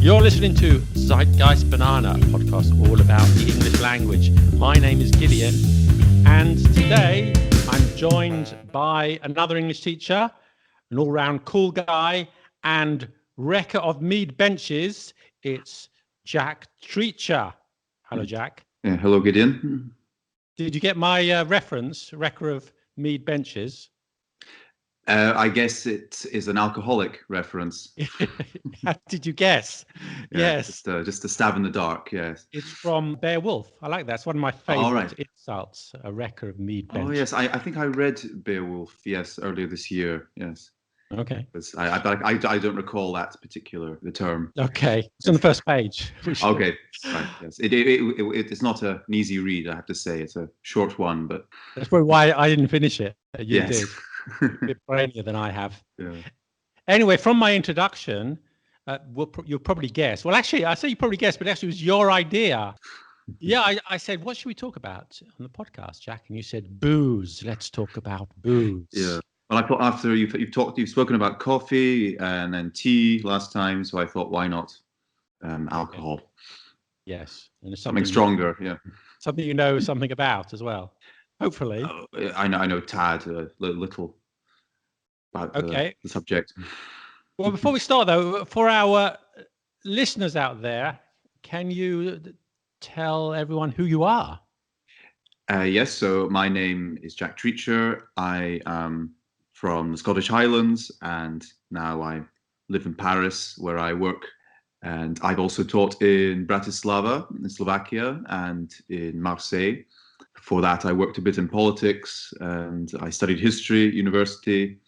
You're listening to Zeitgeist Banana, a podcast all about the English language. My name is Gideon, and today I'm joined by another English teacher, an all-round cool guy, and wrecker of mead benches. It's Jack Treacher. Hello, Jack. Yeah, hello, Gideon. Did you get my reference, wrecker of mead benches? I guess it is an alcoholic reference. How did you guess? Yeah, Yes. Just a stab in the dark, yes. It's from Beowulf. I like that. It's one of my favorite right. insults, a wrecker of mead benches. Oh, yes. I think I read Beowulf, yes, earlier this year, yes. Okay. I don't recall that particular the term. Okay. It's on the first page. Okay. Right, yes. It's not an easy read, I have to say. It's a short one, but... That's probably why I didn't finish it. You yes. did. A bit brainier than I have. Yeah. Anyway, from my introduction, you'll probably guess. Well, actually, I say you probably guess, but actually it was your idea. Yeah, I said, what should we talk about on the podcast, Jack? And you said, booze. Let's talk about booze. Yeah. Well, I thought after you've spoken about coffee and then tea last time, so I thought, why not alcohol? Yes. And it's something stronger, yeah. Something you know something about as well. Hopefully. I know tad a little about the subject. Well, before we start, though, for our listeners out there, can you tell everyone who you are? Yes, so my name is Jack Treacher. I am from the Scottish Highlands, and now I live in Paris, where I work. And I've also taught in Bratislava, in Slovakia, and in Marseille. Before that, I worked a bit in politics, and I studied history at university.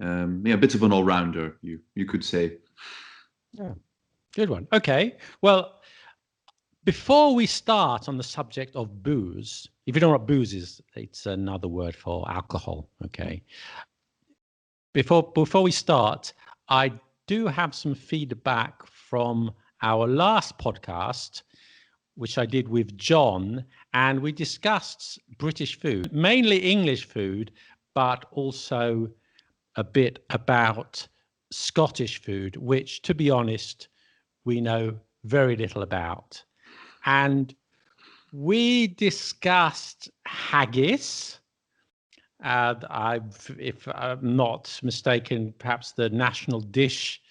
A bit of an all-rounder, you could say. Yeah, good one. Okay, well, before we start on the subject of booze, if you don't know what booze is, it's another word for alcohol. Okay. Before we start, I do have some feedback from our last podcast, which I did with John, and we discussed British food, mainly English food, but also a bit about Scottish food, which, to be honest, we know very little about. And we discussed haggis. If I'm not mistaken, perhaps the national dish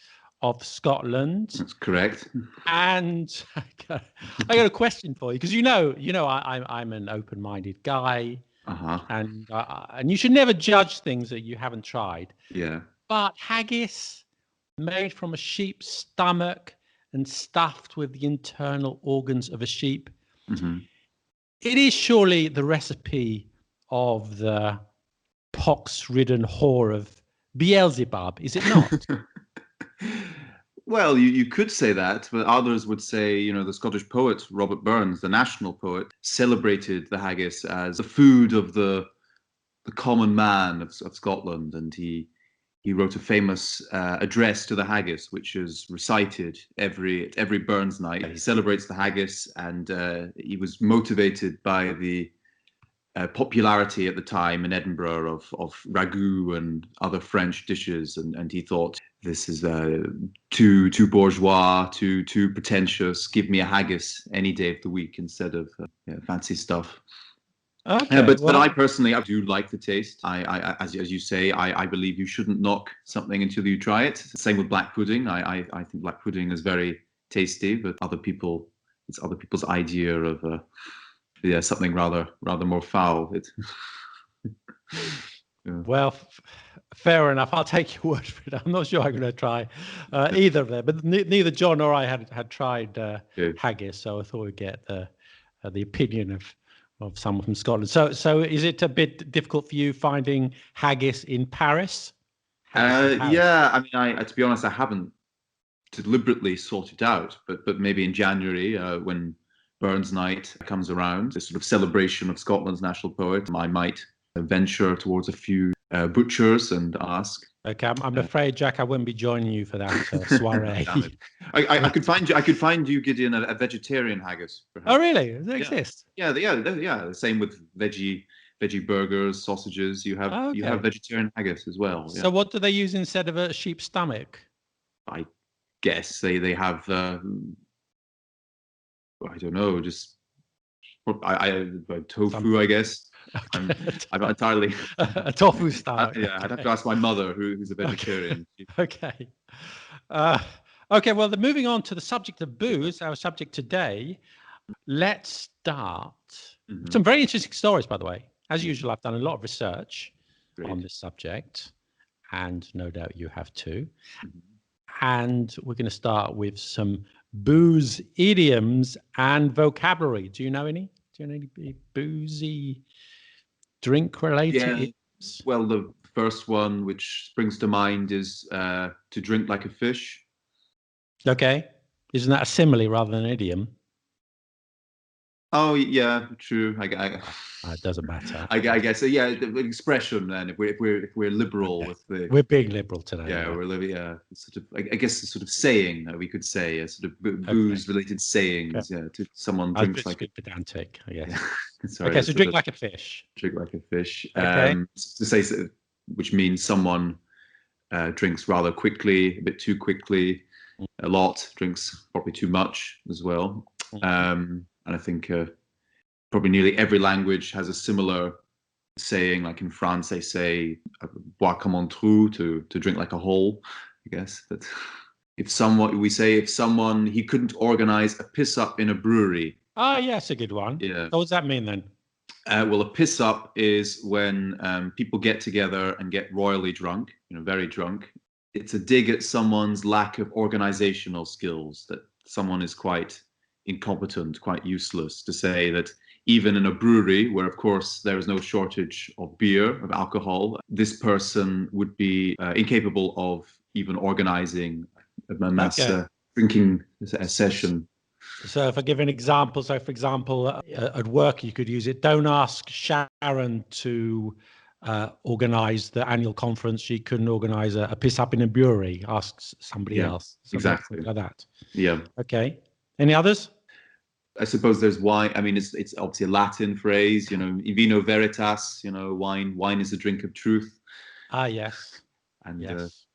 of Scotland. That's correct. And I got a question for you, because you know, I'm an open-minded guy, and you should never judge things that you haven't tried. Yeah. But haggis, made from a sheep's stomach and stuffed with the internal organs of a sheep, it is surely the recipe of the pox-ridden whore of Beelzebub, is it not? Well, you could say that, but others would say, the Scottish poet Robert Burns, the national poet, celebrated the haggis as the food of the common man of Scotland, and he wrote a famous address to the haggis, which is recited at every Burns night. He celebrates the haggis, and he was motivated by the popularity at the time in Edinburgh of ragout and other French dishes, and he thought, this is too bourgeois, too pretentious. Give me a haggis any day of the week instead of fancy stuff. Okay, but I personally, I do like the taste. I as you say, I believe you shouldn't knock something until you try it. Same with black pudding. I think black pudding is very tasty, but it's other people's idea of something rather more foul. Well, fair enough. I'll take your word for it. I'm not sure I'm going to try either of them, but neither John nor I had tried haggis, so I thought we'd get the opinion of someone from Scotland. So is it a bit difficult for you finding haggis in Paris? Yeah, I mean, to be honest, I haven't deliberately sought it out, but maybe in January when Burns Night comes around, this sort of celebration of Scotland's national poet, I might venture towards a few butchers and ask. Okay, I'm afraid, Jack, I won't be joining you for that soiree. I could find you, Gideon, a vegetarian haggis. Perhaps. Oh, really? Does it exist? Yeah. The same with veggie burgers, sausages. You have vegetarian haggis as well. Yeah. So what do they use instead of a sheep's stomach? I guess they have I don't know, just tofu, I guess. I'm entirely a tofu style. I'd have to ask my mother, who's a vegetarian. Okay. Okay. Well, moving on to the subject of booze, our subject today. Let's start. Some very interesting stories, by the way. As usual, I've done a lot of research on this subject, and no doubt you have too. And we're going to start with some booze idioms and vocabulary. Do you know any? Do you know any boozy drink-related idioms? Well, the first one which springs to mind is to drink like a fish. Okay. Isn't that a simile rather than an idiom? Oh yeah, true. It doesn't matter. I guess the expression. Then, if we're liberal with we're being liberal today. Yeah, we're living. Yeah, sort of. I guess a sort of saying we could say a sort of booze-related sayings. Okay. Yeah, to someone drinks like a pedantic. I guess. Yeah. Sorry, okay, so drink like a fish. Drink like a fish. Okay. To say, which means someone drinks rather quickly, a bit too quickly, a lot, drinks probably too much as well. And I think probably nearly every language has a similar saying. Like in France, they say "boire comme un trou," to drink like a hole. I guess that if someone he couldn't organize a piss up in a brewery. Oh, yes, a good one. Yeah. So what does that mean then? Well, a piss up is when people get together and get royally drunk, very drunk. It's a dig at someone's lack of organizational skills, that someone is quite incompetent, quite useless, to say that even in a brewery where of course there is no shortage of beer, of alcohol, this person would be incapable of even organizing a mass drinking session. So if I give an example, for example, at work you could use it. Don't ask Sharon to organize the annual conference. She couldn't organize a piss up in a brewery. Ask somebody else. Exactly. Like that. Yeah. Okay. Any others? I suppose there's wine. I mean, it's obviously a Latin phrase, vino veritas, wine is a drink of truth. Ah, yes. And yes.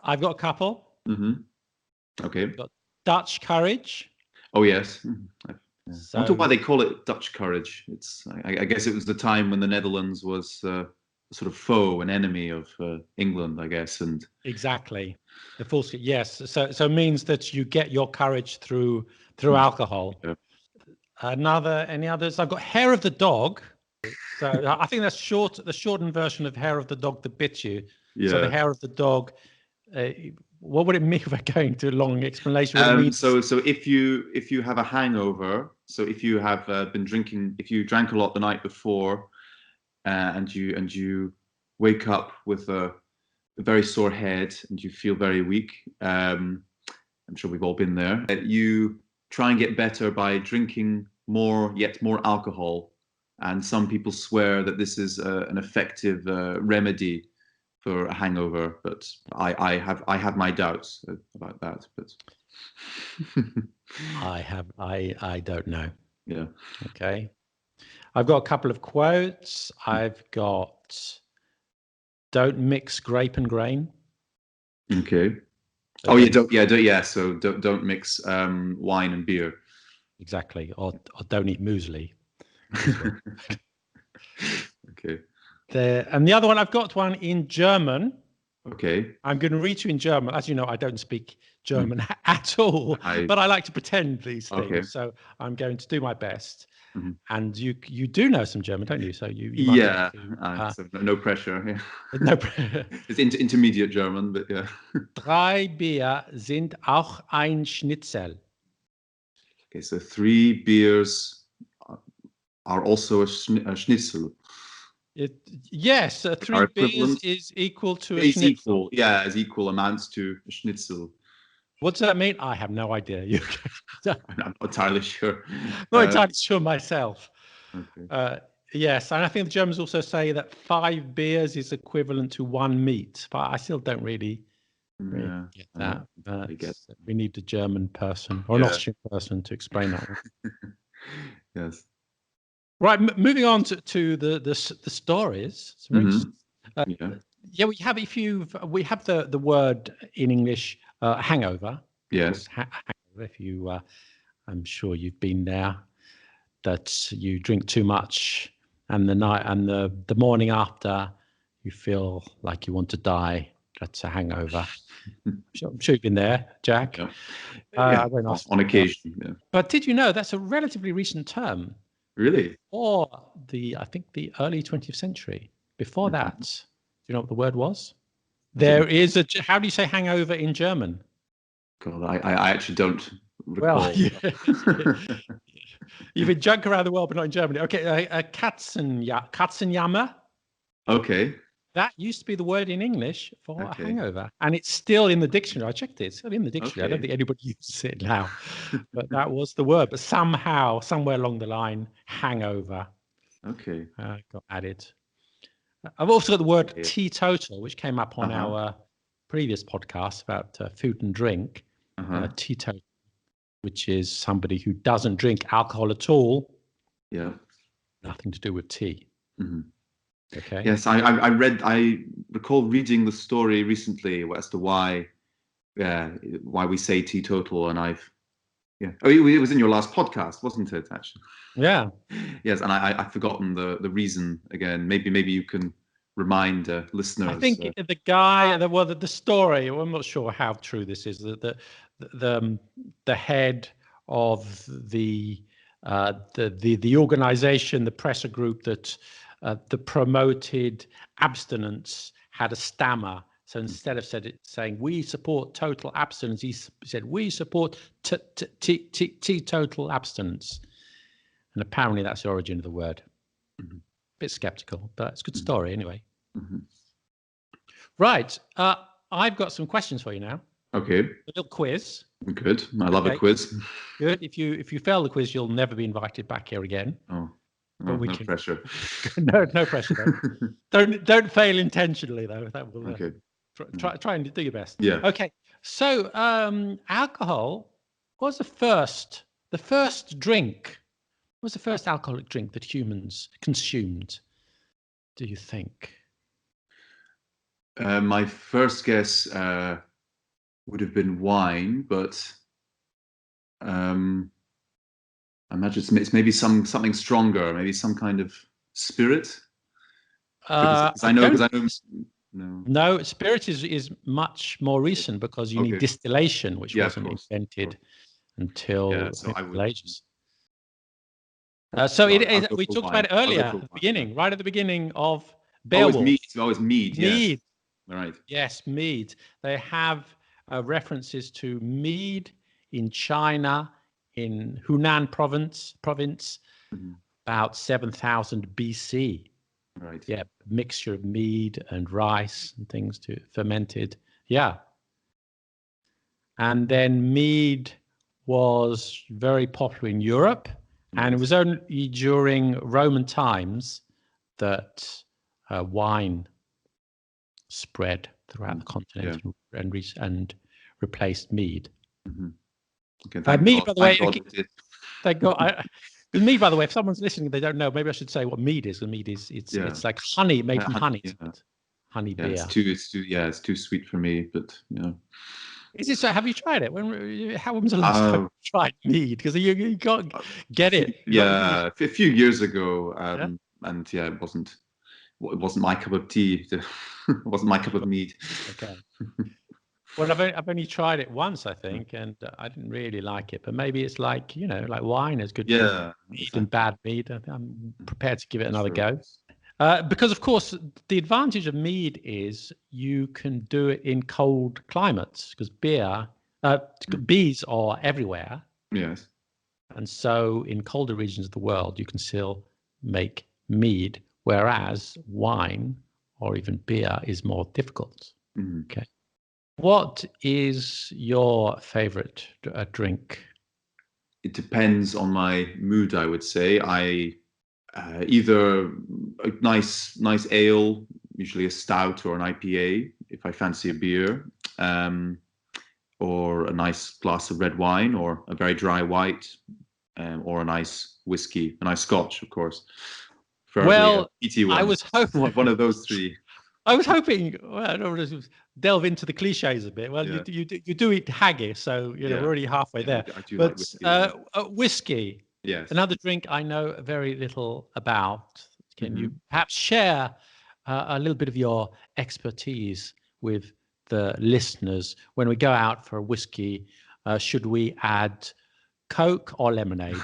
I've got a couple. Okay. I've got Dutch courage. Oh, yes. So, I wonder why they call it Dutch courage. I guess it was the time when the Netherlands was sort of foe, an enemy of England, I guess. And exactly. The full yes. So it means that you get your courage through alcohol. Yeah. Any others? I've got hair of the dog. So I think that's the shortened version of hair of the dog that bit you. Yeah. So the hair of the dog. What would it mean if we're going to a long explanation? So if you have a hangover, so if you have been drinking, if you drank a lot the night before, and you wake up with a very sore head and you feel very weak, I'm sure we've all been there. You try and get better by drinking yet more alcohol, and some people swear that this is an effective remedy for a hangover, but I have my doubts about that. But I don't know. Yeah. Okay. I've got a couple of quotes. I've got "Don't mix grape and grain." Okay. Oh, you don't. Yeah. So don't mix wine and beer. Exactly. Or don't eat muesli. Okay. And the other one, I've got one in German. Okay. I'm going to read you in German. As you know, I don't speak German at all, but I like to pretend these things. Okay. So I'm going to do my best. Mm-hmm. And you do know some German, don't you? So you yeah. So no pressure. Yeah. No pressure. It's intermediate German, but yeah. 3 Bier sind auch ein Schnitzel. Okay, so 3 beers are also a schnitzel. Yes, 3 beers is equal to a schnitzel. Equal, yeah, as equal amounts to a schnitzel. What does that mean? I have no idea. I'm not entirely sure. Not entirely sure myself. Okay. Yes, and I think the Germans also say that 5 beers is equivalent to 1 meat, but I still don't really get that. We need a German person or an Austrian person to explain that one. Yes. Right, moving on to the stories. We have the word in English Hangover. Yes. Hangover. If you, I'm sure you've been there. That you drink too much, and the morning after, you feel like you want to die. That's a hangover. I'm sure you've been there, Jack. Yeah. Very nice. On occasion. Yeah. But did you know that's a relatively recent term? Really? Or I think the early 20th century. Before that, do you know what the word was? There is a. How do you say hangover in German? God, I actually don't recall. Well, you've been drunk around the world, but not in Germany. Okay, Katzenjammer. Okay. That used to be the word in English for a hangover, and it's still in the dictionary. I checked it; it's still in the dictionary. I don't think anybody uses it now, but that was the word. But somehow, somewhere along the line, hangover. Okay. Got added. I've also got the word teetotal, which came up on our previous podcast about food and drink. Teetotal, which is somebody who doesn't drink alcohol at all. Yeah. Nothing to do with tea. Mm-hmm. Okay. Yes, I recall reading the story recently as to why we say teetotal, and it was in your last podcast, wasn't it? Actually. Yeah. Yes, and I've forgotten the reason again. Maybe you can remind listeners. I think the guy, the story. I'm not sure how true this is. The head of the organization, the pressure group that promoted abstinence, had a stammer. So instead of saying we support total abstinence, he said we support teetotal abstinence. And apparently that's the origin of the word. Mm-hmm. Bit skeptical, but it's a good story anyway. Mm-hmm. Right. I've got some questions for you now. Okay. A little quiz. Good. I love a quiz. Good. If you fail the quiz, you'll never be invited back here again. Oh. No pressure. No pressure. Don't fail intentionally though. That will okay. Try and do your best. Yeah. Okay. So alcohol was the first drink. What was the first alcoholic drink that humans consumed? Do you think? My first guess would have been wine, but I imagine it's maybe something stronger, maybe some kind of spirit. Because I know. No, spirit is much more recent because you need distillation, which wasn't invented until Middle Ages. So we talked about it earlier, at the beginning, right at the beginning of Beowulf. Always mead. Mead. Yes. Right. Yes, mead. They have references to mead in China, in Hunan province, about 7,000 BC. Right. Yeah, mixture of mead and rice and things to fermented. Yeah. And then mead was very popular in Europe, and it was only during Roman times that wine spread throughout the continent and replaced mead. Mm-hmm. Okay, mead, by the way, mead, by the way, if someone's listening, they don't know. Maybe I should say what mead is. And mead is it's like honey made from honey. Honey beer. It's too sweet for me, but Is it so? Have you tried it? When was the last time you tried mead? Because you can't get it. A few years ago, and it wasn't my cup of tea. It wasn't my cup of mead. Okay. Well, I've only tried it once, I think, and I didn't really like it. But maybe it's like like wine is good mead and bad mead. I'm prepared to give it another go. Because of course the advantage of mead is you can do it in cold climates because bees are everywhere. Yes. And so in colder regions of the world you can still make mead, whereas wine or even beer is more difficult. Mm-hmm. Okay. What is your favorite drink? It depends on my mood, I would say. Either a nice ale, usually a stout or an IPA, if I fancy a beer, or a nice glass of red wine, or a very dry white, or a nice whiskey, a nice scotch, of course. Well, peaty one. I was hoping one of those three. I was hoping. Well, I don't want to delve into the cliches a bit. Well, Yeah. you do eat haggis, so Yeah. we're already halfway Yeah, there. I do like But whiskey. Yeah. whiskey, Yes. another drink I know very little about. Can you Mhm. perhaps share a little bit of your expertise with the listeners when we go out for a whiskey? Should we add Coke or lemonade?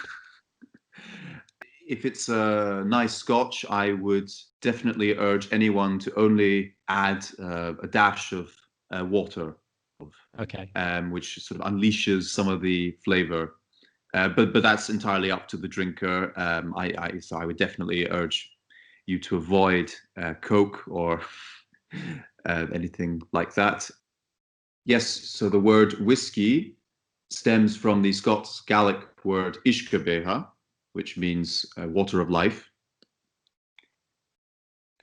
If it's a nice Scotch, I would definitely urge anyone to only add a dash of water, Okay. which sort of unleashes some of the flavor. But that's entirely up to the drinker. So I would definitely urge you to avoid Coke or anything like that. Yes, so the word whiskey stems from the Scots Gaelic word ishkabeha, which means water of life.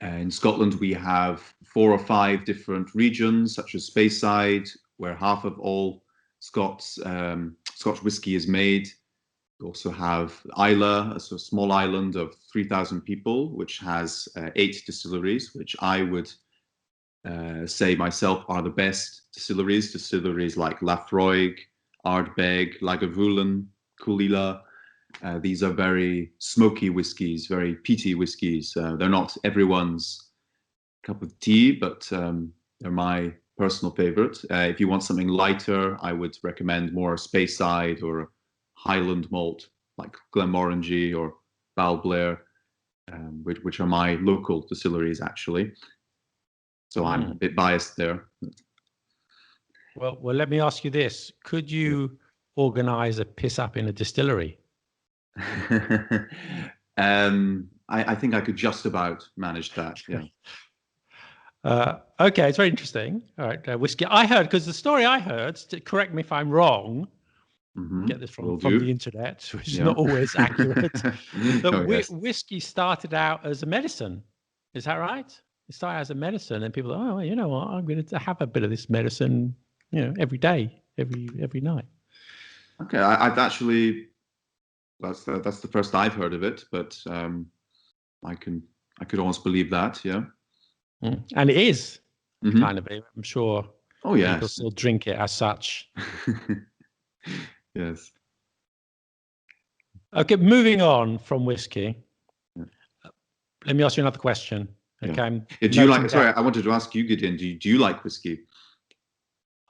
In Scotland, we have 4 or 5 different regions, such as Speyside, where half of all Scotch whiskey is made. We also have Islay, a sort of small island of 3,000 people, which has 8 distilleries, which I would say myself are the best distilleries. Distilleries like Laphroaig, Ardbeg, Lagavulin, Coolila. These are very smoky whiskies, very peaty whiskies. They're not everyone's cup of tea, but they're my personal favorite. If you want something lighter, I would recommend more Speyside or Highland malt like Glenmorangie or Balblair, which are my local distilleries actually. So I'm a bit biased there. Well, let me ask you this: could you organize a piss up in a distillery? I think I could just about manage that. Yeah. Okay, it's very interesting. All right, whiskey. I heard because the story I heard. Correct me if I'm wrong. Get this Will from the do. internet, which is Yeah. not always accurate. That Oh, yes. whiskey started out as a medicine. Is that right? It started as a medicine, and people, oh, well, you know what? I'm going to have a bit of this medicine, every day, every night. Okay, I've actually that's the first I've heard of it, but I could almost believe that. Yeah. And it is Hmm. kind of. I'm sure Oh, people yes. still drink it as such. Yes. Okay, moving on from whiskey. Yeah. Let me ask you another question. Yeah. Okay, I'm Do you noting like? Sorry, down. I wanted to ask you, Gideon. Do you like whiskey?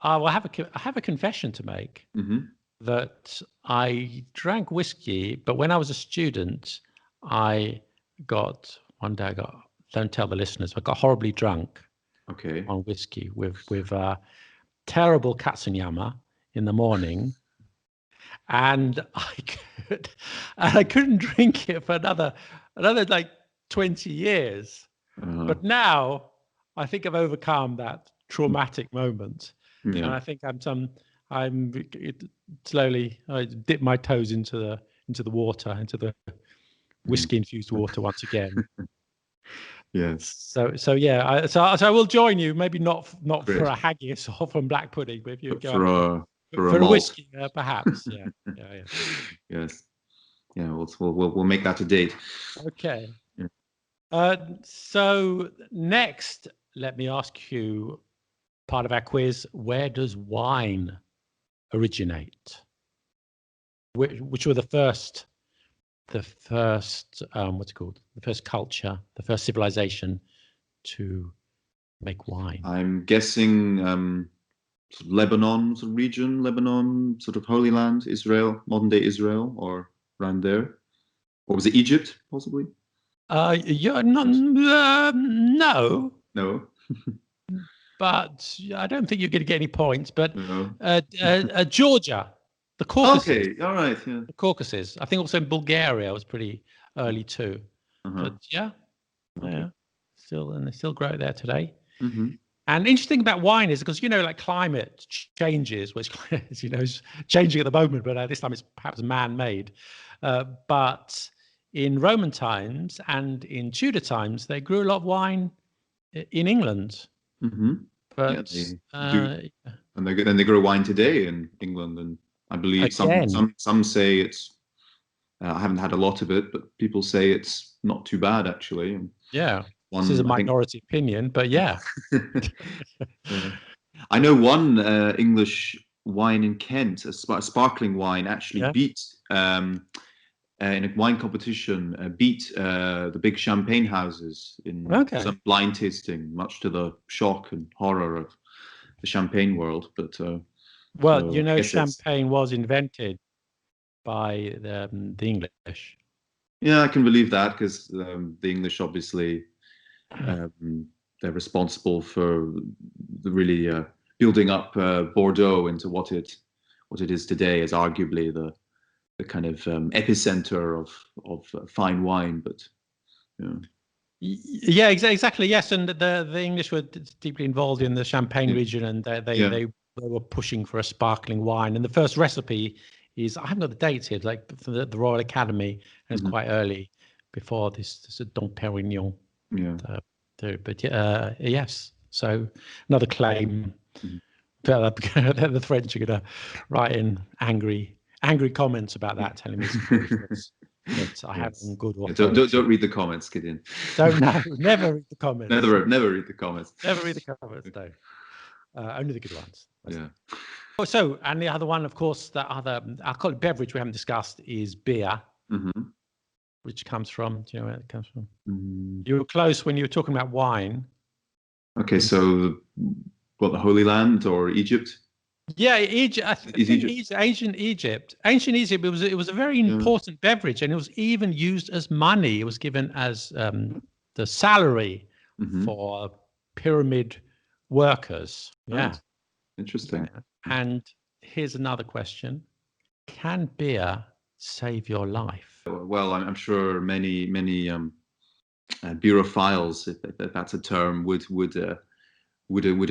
Well, I have a confession to make Hmm. that I drank whiskey, but when I was a student, I got one day. Don't tell the listeners. I got horribly drunk Okay. on whiskey with terrible katsunyama in the morning, and I couldn't drink it for another like 20 years. Uh, But now I think I've overcome that traumatic moment, and yeah. I think slowly I dip my toes into the water, into the Mm. whiskey infused water once again. Yes. So yeah, so I will join you. Maybe not for Great. a haggis or from black pudding, but if you But go out for a for a malt. whiskey, perhaps. Yeah, yeah. Yes. Yeah. We'll make that a date. Okay. Yeah. So next, let me ask you part of our quiz: where does wine originate? Which were the first what's it called? The first culture, the first civilization to make wine. I'm guessing sort of Lebanon sort of region, Lebanon, sort of Holy Land, Israel, modern day Israel, or around there. Or was it Egypt, possibly? You're not, Yes. no, No. but I don't think you're going to get any points. But No. Georgia, the Caucasus, Okay. All right. Yeah. the Caucasus. I think also in Bulgaria was pretty early too. Uh-huh. But yeah, Okay. yeah, and they still grow it there today. Mm-hmm. And interesting about wine is because like climate changes, which as is changing at the moment, but this time it's perhaps man-made. But in Roman times and in Tudor times, they grew a lot of wine in England. Mm-hmm. Yeah, But they do, and they grow wine today in England, and I believe again, some say it's. I haven't had a lot of it, but people say it's not too bad actually. yeah. This is a I think. minority opinion, but yeah. Yeah. I know one English wine in Kent, a sparkling wine, actually Yeah. beat in a wine competition, beat the big champagne houses in Okay. some blind tasting, much to the shock and horror of the champagne world. But Well, so I guess champagne was invented by the English. yeah, I can believe that because the English obviously they're responsible for the really building up Bordeaux into what it is today, as arguably the kind of epicenter of fine wine. But yeah, exactly. Yes, and the English were deeply involved in the Champagne region, and they were pushing for a sparkling wine. And the first recipe is, I haven't got the dates here, like from the Royal Academy, and it's quite early before this Dom Perignon. Yeah. But yes, so another claim. The French are going to write in angry comments about that, telling me that I have some good authority. Don't read the comments, Gideon. Never read the comments. Never read the comments. Never read the comments. No, only the good ones. Yeah. So, and the other one, of course, the other alcoholic beverage we haven't discussed is beer, which comes from. Do you know where it comes from? You were close when you were talking about wine. Okay, so what, the Holy Land or Egypt? Yeah, Egypt. I think ancient Egypt. Ancient Egypt. It was a very important beverage, and it was even used as money. It was given as the salary for pyramid workers. Yeah, right. Interesting. Yeah. And here's another question: can beer save your life? Well, I'm sure many beerophiles, if that's a term, would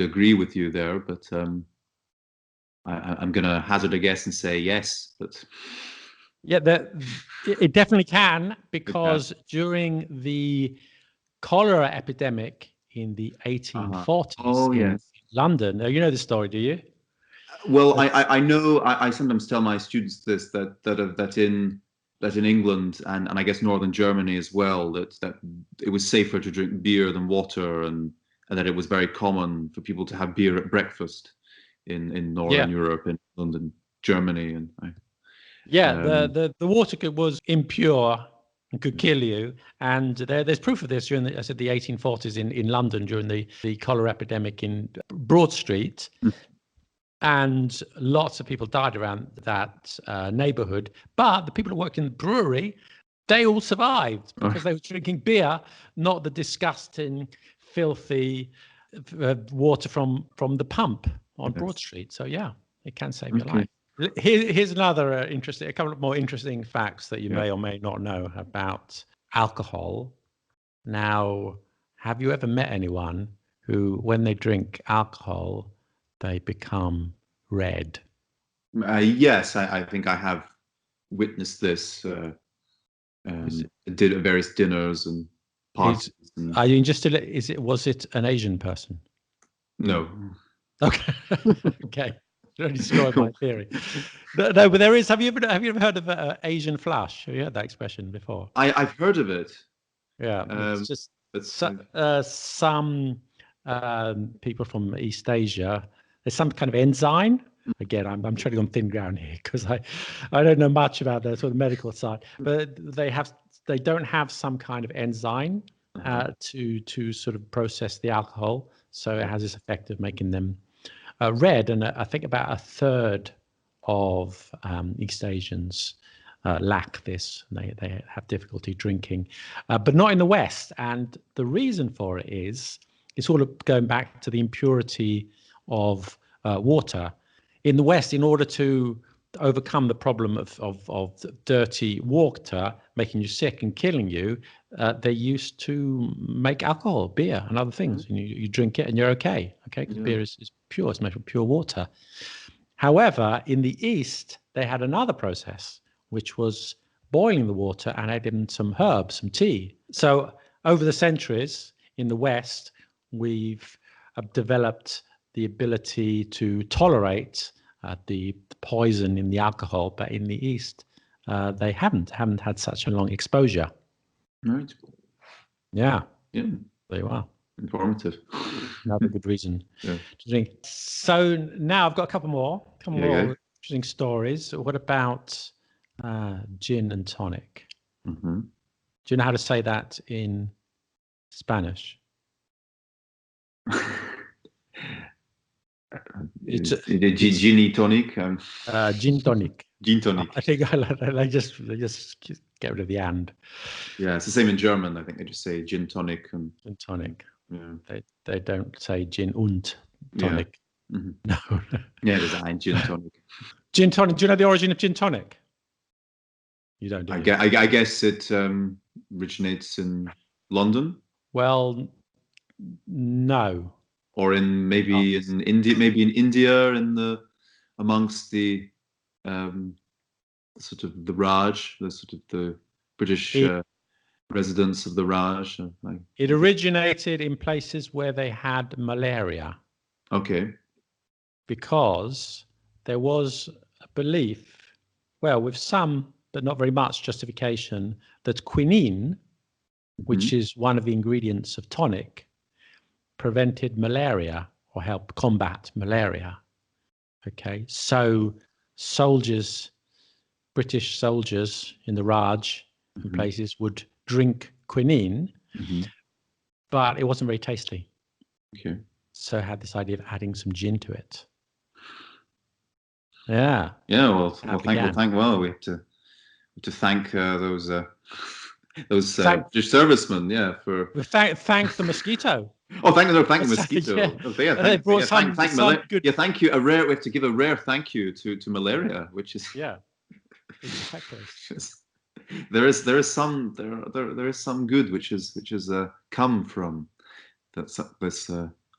agree with you there, but. I'm going to hazard a guess and say yes, but yeah, it definitely can, because during the cholera epidemic in the 1840s in London, you know the story, do you? Well, I know. I sometimes tell my students this that in England and I guess northern Germany as well, that it was safer to drink beer than water, and that it was very common for people to have beer at breakfast. In Northern Europe, in London, Germany, and the water was impure and could kill you. And there's proof of this during the 1840s in London during the cholera epidemic in Broad Street, and lots of people died around that neighbourhood. But the people who worked in the brewery, they all survived because they were drinking beer, not the disgusting, filthy water from the pump on Broad Street. So yeah, it can save your life. Here's another a couple of more interesting facts that you may or may not know about alcohol. Now, have you ever met anyone who, when they drink alcohol, they become red? Yes, I think I have witnessed this at various dinners and parties. Are you interested? Was it an Asian person? No. Okay. Okay. Don't destroy my theory. No, but there is. Have you ever heard of Asian flush? Have you heard that expression before? I've heard of it. Yeah, it's just some people from East Asia. There's some kind of enzyme. Again, I'm treading on thin ground here because I don't know much about the sort of medical side. But they don't have some kind of enzyme to sort of process the alcohol, so it has this effect of making them red. And I think about a third of East Asians lack this. They have difficulty drinking, but not in the West. And the reason for it is it's all going back to the impurity of water. In the West, in order to overcome the problem of dirty water making you sick and killing you, they used to make alcohol, beer, and other things. And you drink it and you're okay. Okay, because beer is pure. It's made from pure water. However, in the East, they had another process, which was boiling the water and adding some herbs, some tea. So over the centuries in the West, we've developed the ability to tolerate the poison in the alcohol, but in the East, they haven't had such a long exposure. Right. Yeah. Yeah. There you are. Informative. Another good reason Yeah. to drink. So now I've got a couple more Okay. interesting stories. What about gin and tonic? Mm-hmm. Do you know how to say that in Spanish? Gin tonic. Gin tonic. Gin tonic. I think I just get rid of the and. Yeah, it's the same in German. I think they just say gin tonic and Gin tonic. yeah. They don't say gin und tonic. Yeah. Mm-hmm. No. Yeah, there's ein gin tonic. Gin tonic. Do you know the origin of gin tonic? You don't, do you? I guess it originates in London. Well, no. Or in India, amongst the sort of the Raj, the sort of the British residents of the Raj. It originated in places where they had malaria. Okay. Because there was a belief, well, with some, but not very much justification, that quinine, which is one of the ingredients of tonic, prevented malaria or helped combat malaria. Okay, so British soldiers in the Raj and places would drink quinine, but it wasn't very tasty. Okay. So I had this idea of adding some gin to it. Yeah. Yeah. Well, we have to thank those British servicemen. Yeah. Thank the mosquito. Oh, thank the mosquito. Yeah. Okay, yeah, They brought some good. Yeah, thank you. We have to give a rare thank you to malaria, which is exactly. There is some good which is come from this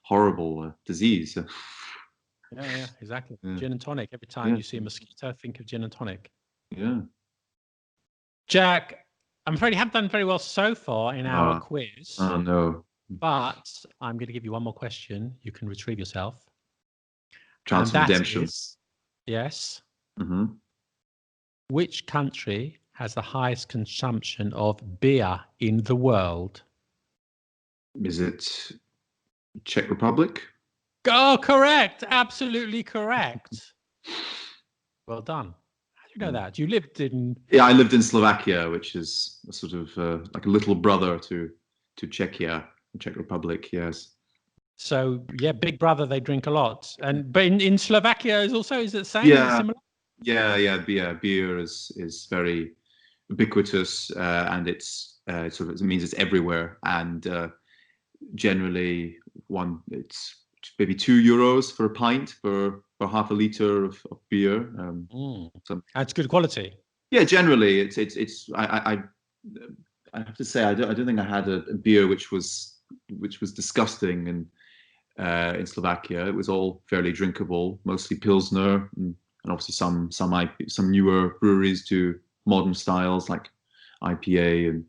horrible disease. Yeah, exactly. Yeah. Gin and tonic. Every time you see a mosquito, think of gin and tonic. Yeah. Jack, I'm afraid you haven't done very well so far in our quiz. Oh no. But I'm going to give you one more question. You can retrieve yourself. Chance of redemption. Yes. Mm-hmm. Which country has the highest consumption of beer in the world? Is it Czech Republic? Oh, correct. Absolutely correct. Well done. How do you know that? You lived in... Yeah, I lived in Slovakia, which is a sort of like a little brother to Czechia. The Czech Republic, yes. So yeah, big brother, they drink a lot. But in Slovakia is it the same? Yeah. Is it similar? Yeah. Beer is very ubiquitous, and it means it's everywhere. And generally, it's maybe €2 for a pint for half a liter of beer. That's good quality. Yeah, generally, I have to say I don't think I had a beer which was disgusting in Slovakia. It was all fairly drinkable, mostly Pilsner, and obviously some newer breweries do modern styles like IPA and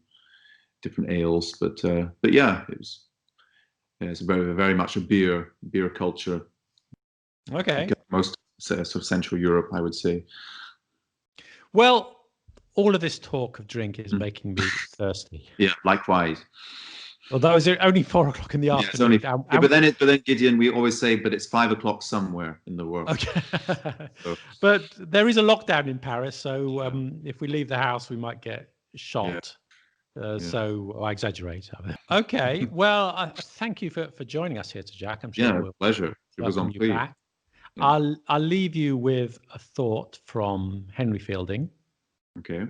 different ales. But yeah, it's very very much a beer culture. Okay. Most sort of Central Europe, I would say. Well, all of this talk of drink is making me thirsty. Yeah, likewise. Although it's only 4 o'clock in the afternoon. But then Gideon, we always say, but it's 5 o'clock somewhere in the world. Okay. But there is a lockdown in Paris, so if we leave the house, we might get shot. So I exaggerate. Okay. Well, thank you for joining us here, Jack. I'm sure we'll pleasure. It was on you back. Yeah. I'll leave you with a thought from Henry Fielding. Okay.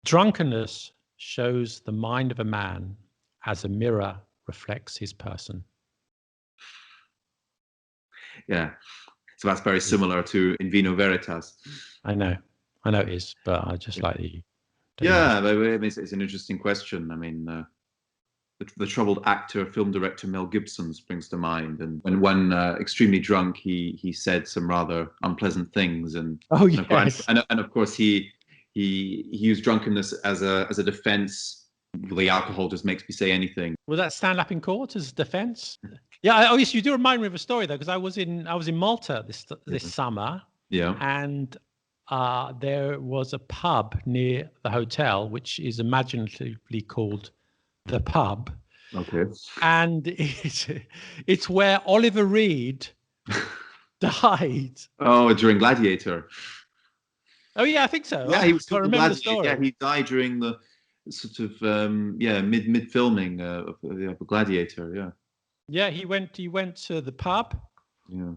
Drunkenness shows the mind of a man as a mirror reflects his person. Yeah. So that's very similar to In Vino Veritas. I know it is, but I just like the... Yeah, it's an interesting question. I mean, the troubled actor, film director Mel Gibson springs to mind, and when extremely drunk, he said some rather unpleasant things, and of course he used drunkenness as a defense. The alcohol just makes me say anything. Will that stand up in court as defense? Yeah. Yes, you do remind me of a story though, because I was in Malta this summer. Yeah. And there was a pub near the hotel, which is imaginatively called the pub. Okay. And it's where Oliver Reed died. Oh, during Gladiator. Oh yeah, I think so. Yeah, I he was can't the remember the Gladiator. story. Yeah, he died during the sort of mid filming of Gladiator. Yeah. Yeah, he went to the pub, Yeah.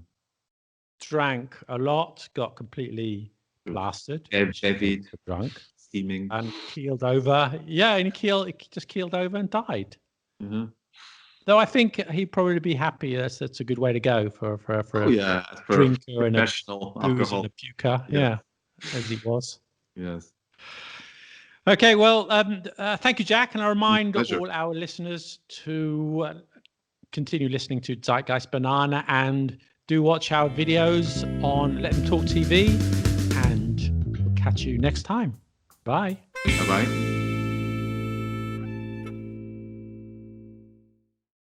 drank a lot, got completely plastered, Bevied, drunk, steaming, and keeled over. Yeah, and he just keeled over and died. Mm-hmm. Though I think he'd probably be happy. That's a good way to go for a drinker and a professional booze alcohol. and a puker. Yeah, as he was. Yes. Okay, well, thank you, Jack. And I remind Pleasure. all our listeners to continue listening to Zeitgeist Banana and do watch our videos on Let Them Talk TV. And we'll catch you next time. Bye. Bye-bye.